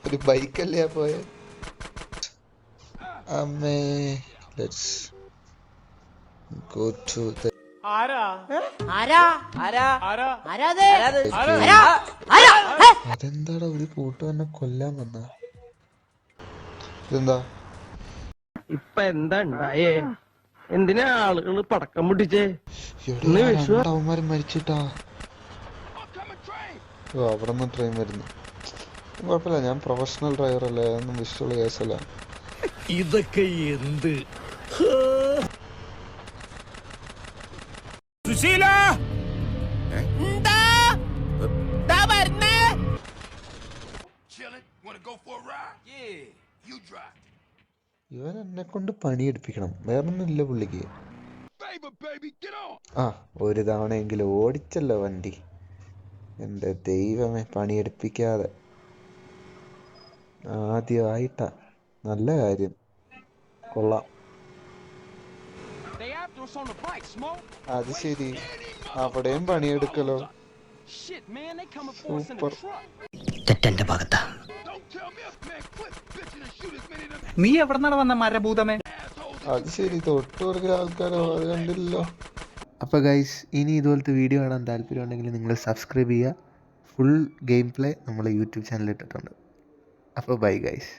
ഒരു ബൈക്കല്ലേ പോയെ? അമ്മേ, ലെറ്റ്സ് ഗോ ടു ദ അതെന്താടാ ഒരു കൂട്ടുകാരനെ കൊല്ലാൻ വന്ന? ഇതെന്താ ഇപ്പൊ എന്താ ഉണ്ടായേ? എന്തിനാ ആളുകള് പടക്കം പൊട്ടിച്ചേ? അവന്മാര് മരിച്ചിട്ടാ. ഓ, അവിടെ നിന്ന് ട്രെയിൻ വരുന്നു. കുഴപ്പമില്ല, ഞാൻ പ്രൊഫഷണൽ ഡ്രൈവർ അല്ലേ, അതൊന്നും വിഷ്വൽ കേസല്ല. ഇതൊക്കെ എന്ത്? ഇവൻ എന്നെ കൊണ്ട് പണിയെടുപ്പിക്കണം, വേറൊന്നുമില്ല പുള്ളിക്ക്. ആ, ഒരു തവണയെങ്കിലും ഓടിച്ചല്ലോ വണ്ടി. എന്റെ ദൈവമേ, പണിയെടുപ്പിക്കാതെ. ആദ്യമായിട്ടാ. നല്ല കാര്യം, കൊള്ളാം. അത് ശരി, അവിടെയും പണിയെടുക്കലോ. സൂപ്പർ. തെറ്റെന്റെ ഭാഗത്താ. നീ എവിടെന്നാണ് വന്ന മരഭൂതമേ? അത് ശരി, തൊട്ടുപുറകെ ആൾക്കാരോ, അത് കണ്ടില്ലല്ലോ. അപ്പോൾ ഗൈസ്, ഇനി ഇതുപോലത്തെ വീഡിയോ കാണാൻ താല്പര്യം ഉണ്ടെങ്കിൽ നിങ്ങൾ സബ്സ്ക്രൈബ് ചെയ്യുക. ഫുൾ ഗെയിം പ്ലേ നമ്മൾ യൂട്യൂബ് ചാനലിൽ ഇട്ടിട്ടുണ്ട്. അപ്പോൾ ബൈ ഗൈസ്.